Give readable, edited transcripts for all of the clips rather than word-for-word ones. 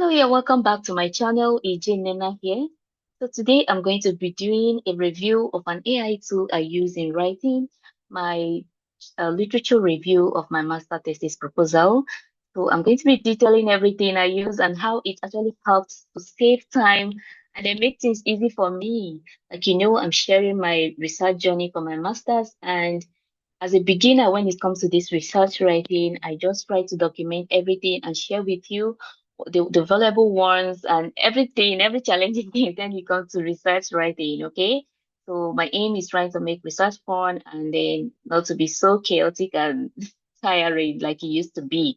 Hello, yeah, welcome back to my channel. AJ Nena here. So today I'm going to be doing a review of an AI tool I use in writing my literature review of my master thesis proposal. So I'm going to be detailing everything I use and how it actually helps to save time and then make things easy for me. I'm sharing my research journey for my master's, and as a beginner, when it comes to this research writing, I just try to document everything and share with you the valuable ones and everything, every challenging thing. Then we come to research writing, okay? So my aim is trying to make research fun and then not to be so chaotic and tiring like it used to be.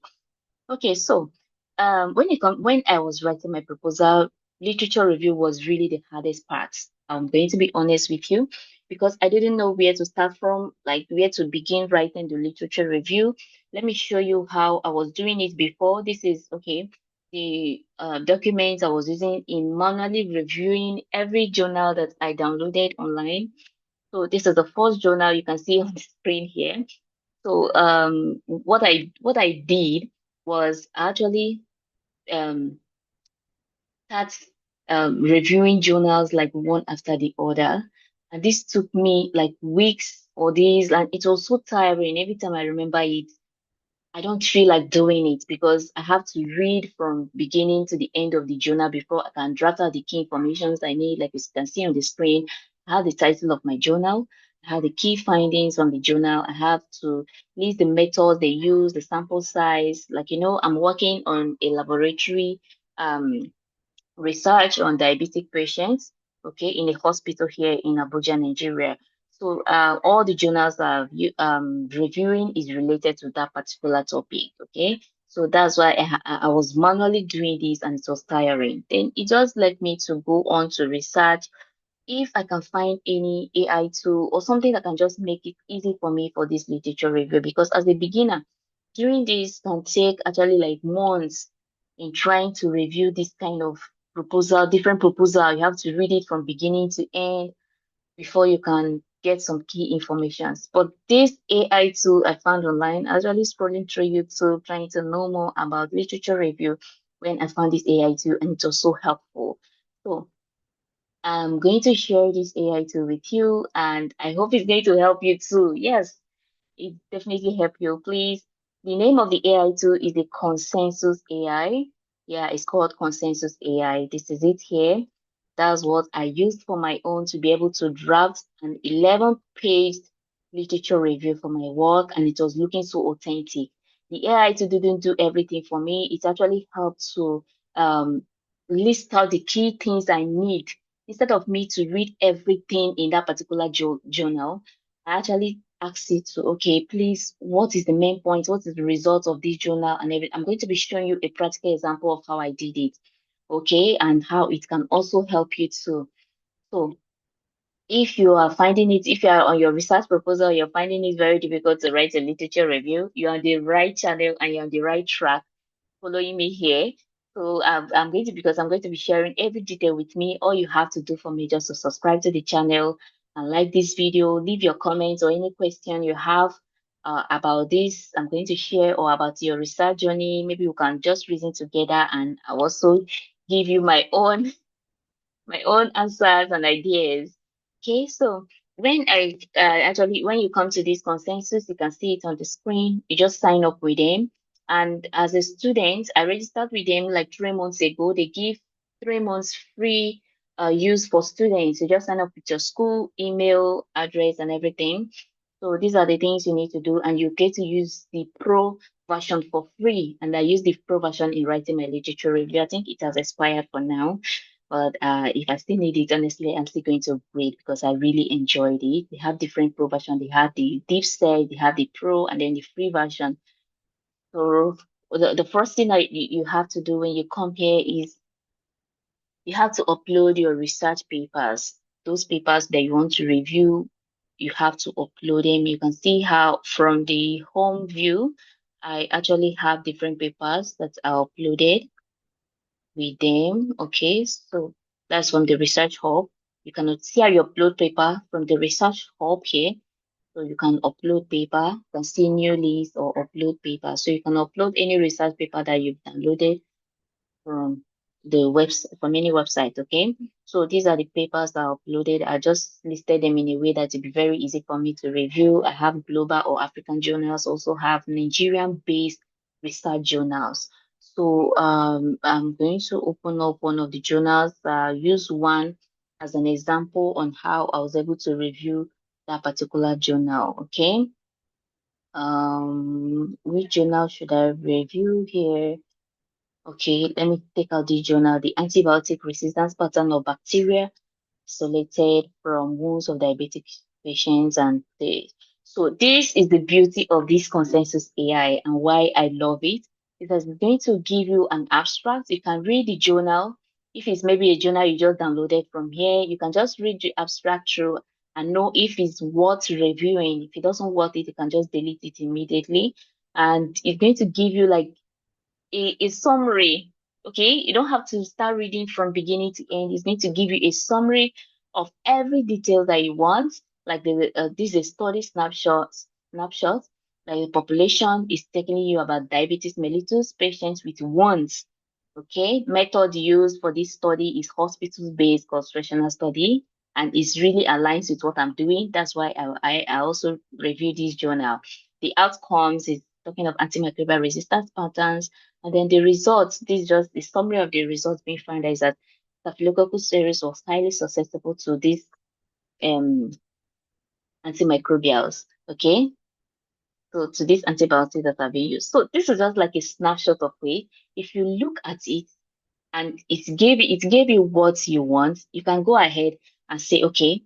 Okay, so when I was writing my proposal, literature review was really the hardest part. I'm going to be honest with you because I didn't know where to start from, like where to begin writing the literature review. Let me show you how I was doing it before. This is okay. The documents I was using in manually reviewing every journal that I downloaded online. So this is the first journal you can see on the screen here. So what I did was actually um start reviewing journals like one after the other. And this took me like weeks or days, and it was so tiring. Every time I remember it, I don't feel like doing it because I have to read from beginning to the end of the journal before I can draft out the key informations I need. Like you can see on the screen, I have the title of my journal, I have the key findings from the journal, I have to list the methods they use, the sample size. I'm working on a laboratory um research on diabetic patients, okay, in a hospital here in Abuja, Nigeria. So all the journals are reviewing is related to that particular topic, okay. So that's why I was manually doing this and it was tiring. Then it just led me to go on to research if I can find any AI tool or something that can just make it easy for me for this literature review. Because as a beginner, doing this can take actually like months in trying to review this kind of proposal, different proposal. You have to read it from beginning to end before you can get some key informations. But this AI tool I found online, actually scrolling through YouTube, trying to know more about literature review when I found this AI tool, and it was so helpful. So I'm going to share this AI tool with you, and I hope it's going to help you too. Yes, it definitely help you. Please, the name of the AI tool is the Consensus AI. Yeah, it's called Consensus AI. This is it here. That's what I used for my own to be able to draft an 11-page literature review for my work, and it was looking so authentic. The AI tool didn't do everything for me. It actually helped to um, list out the key things I need. Instead of me to read everything in that particular journal, I actually asked it to, okay, please, what is the main point? What is the result of this journal and everything? I'm going to be showing you a practical example of how I did it, okay, and how it can also help you too. So if you are finding it, if you are on your research proposal, you're finding it very difficult to write a literature review, you're on the right channel and you're on the right track following me here. So I'm going to be sharing every detail with me. All you have to do for me just to subscribe to the channel and like this video, leave your comments or any question you have about this I'm going to share or about your research journey. Maybe we can just reason together, and I'll also give you my own answers and ideas. Okay, so when you come to this consensus, you can see it on the screen. You just sign up with them. And as a student, I registered with them like 3 months ago. They give 3 months free use for students. You just sign up with your school email address and everything. So these are the things you need to do, and you get to use the pro version for free. And I use the pro version in writing my literature review. I think it has expired for now. But if I still need it, honestly, I'm still going to upgrade because I really enjoyed it. They have different pro version. They have the deep set, they have the pro, and then the free version. So the first thing you have to do when you come here is you have to upload your research papers. Those papers that you want to review, you have to upload them. You can see how from the home view, I actually have different papers that are uploaded with them. Okay, so that's from the research hub. You can see how you upload paper from the research hub here. So you can upload paper, you can see new list or upload paper. So you can upload any research paper that you've downloaded from the website from any website. Okay, so these are the papers that I uploaded. I just listed them in a way that it'd be very easy for me to review. I have global or African journals, also have Nigerian based research journals. So I'm going to open up one of the journals, use one as an example on how I was able to review that particular journal. Okay, which journal should I review here? Okay, let me take out the journal, the antibiotic resistance pattern of bacteria isolated from wounds of diabetic patients. And so this is the beauty of this consensus AI and why I love it. Because it's going to give you an abstract. You can read the journal. If it's maybe a journal you just downloaded from here, you can just read the abstract through and know if it's worth reviewing. If it doesn't worth it, you can just delete it immediately. And it's going to give you like a summary. Okay, you don't have to start reading from beginning to end. It's going to give you a summary of every detail that you want. Like this is a study snapshot. Like the population is telling you about diabetes mellitus patients with wounds. Okay, method used for this study is hospital-based cross-sectional study, and it's really aligns with what I'm doing. That's why I also review this journal. The outcomes is talking of antimicrobial resistance patterns, and then the results. This is just the summary of the results being found is that Staphylococcus aureus was highly susceptible to these um antimicrobials. Okay, so to these antibiotics that are being used. So this is just like a snapshot of it. If you look at it and it gave you what you want, you can go ahead and say, okay,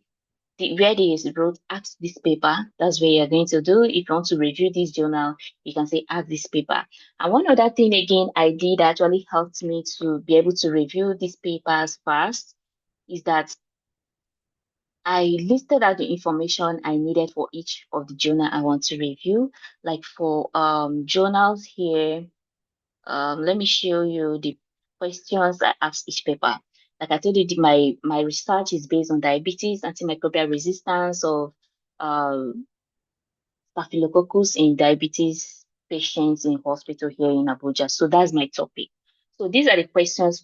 where they wrote ask this paper, that's where you're going to do. If you want to review this journal, you can say ask this paper. And one other thing again I did actually helped me to be able to review these papers fast is that I listed out the information I needed for each of the journal I want to review. Like for journals here, let me show you the questions I asked each paper. Like I told you, my research is based on diabetes, antimicrobial resistance of staphylococcus in diabetes patients in hospital here in Abuja. So that's my topic. So these are the questions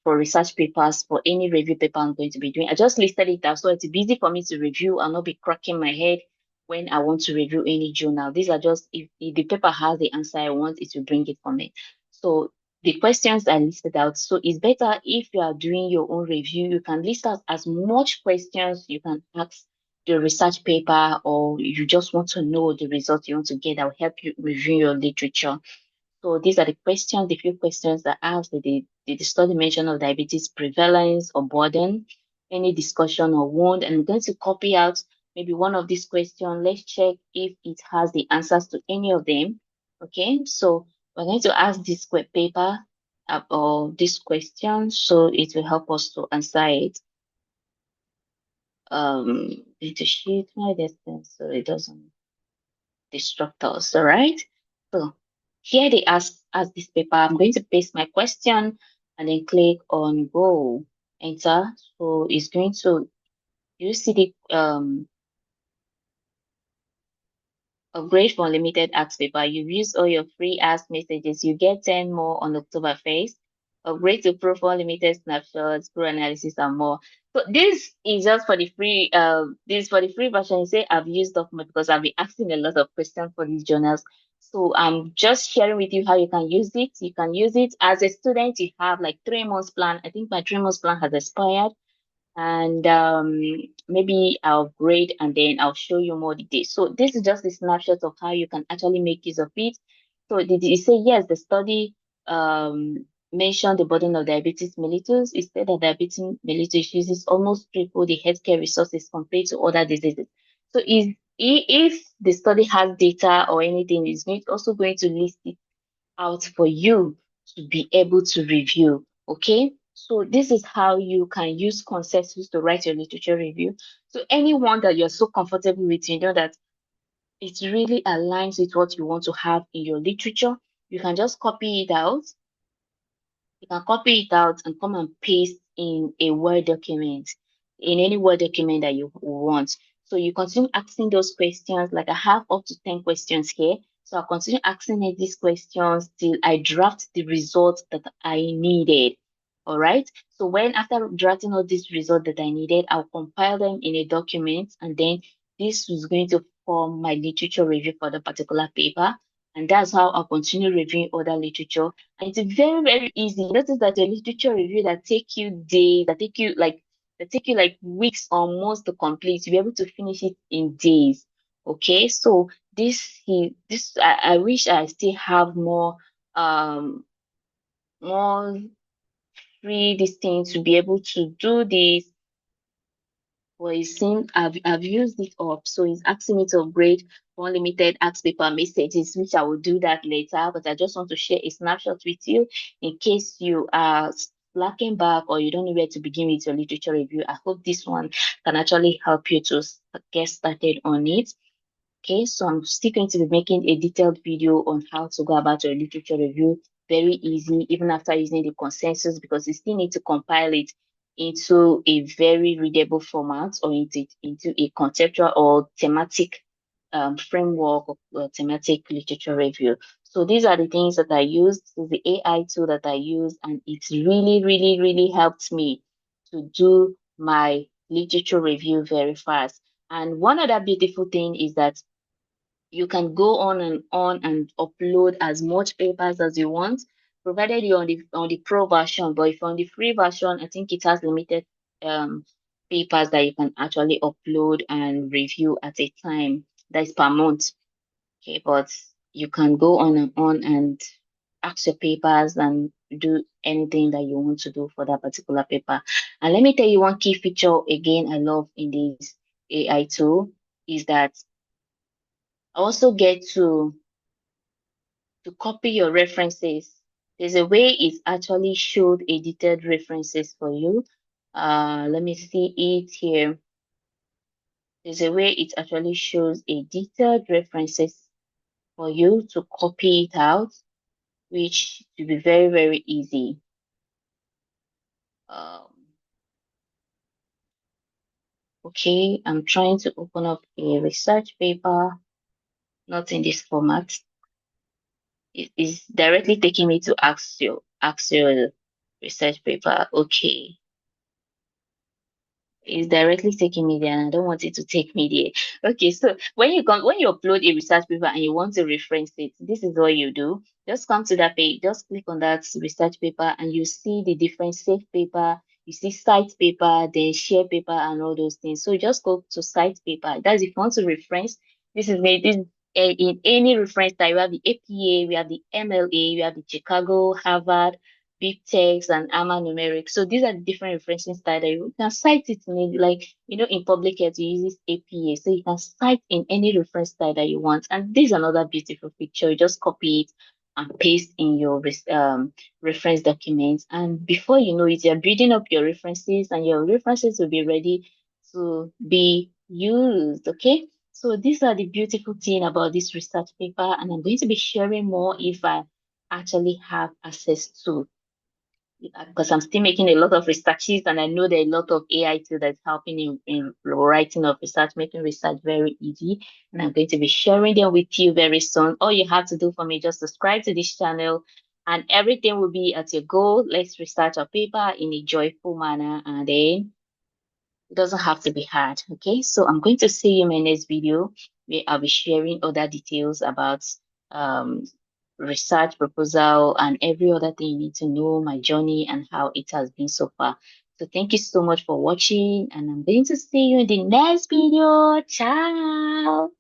for research papers for any review paper I'm going to be doing. I just listed it out so it's easy for me to review and not be cracking my head when I want to review any journal. These are just, if the paper has the answer I want, it will bring it for me. So the questions I listed out. So it's better if you are doing your own review, you can list out as much questions you can ask the research paper, or you just want to know the results you want to get that will help you review your literature. So these are the questions, the few questions that I asked. Did the study mention of diabetes prevalence or burden? Any discussion or wound? And I'm going to copy out maybe one of these questions. Let's check if it has the answers to any of them. Okay, so we're going to ask this paper or this question, so it will help us to answer it. Need to shift my distance so it doesn't distract us. All right. So here they ask this paper. I'm going to paste my question and then click on go, enter. So it's going to, you see the upgrade for unlimited ask paper. You've used all your free ask messages. You get 10 more on October 1st. Upgrade to Pro for unlimited snapshots, Pro analysis, and more. So this is just for the free. This for the free version. You say I've used up more because I've been asking a lot of questions for these journals. So I'm just sharing with you how you can use it. You can use it as a student. You have like 3 months plan. I think my 3 months plan has expired, and maybe I'll grade and then I'll show you more details. So this is just a snapshot of how you can actually make use of it. So did you say yes, the study mentioned the burden of diabetes mellitus? It said that diabetes mellitus uses almost triple the healthcare resources compared to other diseases. So if the study has data or anything, it's also going to list it out for you to be able to review. Okay, so this is how you can use consensus to write your literature review. So anyone that you're so comfortable with, you know that it really aligns with what you want to have in your literature, you can just copy it out. You can copy it out and come and paste in a Word document, in any Word document that you want. So you continue asking those questions. Like I have up to 10 questions here. So I'll continue asking these questions till I draft the results that I needed. All right. So when after drafting all these results that I needed, I'll compile them in a document, and then this is going to form my literature review for the particular paper. And that's how I'll continue reviewing other literature. And it's very, very easy. Notice that a literature review that take you days, that take you like weeks or months to complete, you'll be able to finish it in days. Okay, so I wish I still have more free this thing to be able to do this. Well, it seems I've used it up, so it's asking me to upgrade unlimited ask paper messages, which I will do that later. But I just want to share a snapshot with you in case you are slacking back or you don't know where to begin with your literature review. I hope this one can actually help you to get started on it. Okay, so I'm still going to be making a detailed video on how to go about your literature review. Very easy, even after using the consensus, because you still need to compile it into a very readable format or into a conceptual or thematic framework of thematic literature review. So these are the things that I use. This is the AI tool that I use, and it's really, really, really helped me to do my literature review very fast. And one other beautiful thing is that you can go on and upload as much papers as you want, provided you're on the pro version. But if you're on the free version, I think it has limited um papers that you can actually upload and review at a time. That's per month. Okay, but you can go on and ask your papers and do anything that you want to do for that particular paper. And let me tell you one key feature again I love in this AI tool is that I also get to copy your references. There's a way it actually showed edited references for you. Let me see it here. There's a way it actually shows a detailed references for you to copy it out, which will be very, very easy. Um, okay, I'm trying to open up a research paper, not in this format. It is directly taking me to Axio research paper. Okay. It's directly taking me there, and I don't want it to take me there. Okay, so when you upload a research paper and you want to reference it, this is what you do. Just come to that page, just click on that research paper, and you see the different safe paper, you see cite paper, then share paper, and all those things. So just go to cite paper. That's if you want to reference. This is made this in any reference type. We have the APA, we have the MLA, we have the Chicago, Harvard, big text and AMA numeric. So these are the different referencing style that you can cite it in, like, in public health, you use APA. So you can cite in any reference style that you want. And this is another beautiful picture. You just copy it and paste in your reference documents. And before you know it, you're building up your references and your references will be ready to be used. Okay. So these are the beautiful thing about this research paper. And I'm going to be sharing more if I actually have access to, because I'm still making a lot of researches and I know there are a lot of AI too that's helping in writing of research, making research very easy. And I'm going to be sharing them with you very soon. All you have to do for me, just subscribe to this channel and everything will be at your goal. Let's research our paper in a joyful manner, and then it doesn't have to be hard. Okay, so I'm going to see you in my next video where I'll be sharing other details about um research proposal and every other thing you need to know, my journey and how it has been so far. So thank you so much for watching, and I'm going to see you in the next video. Ciao.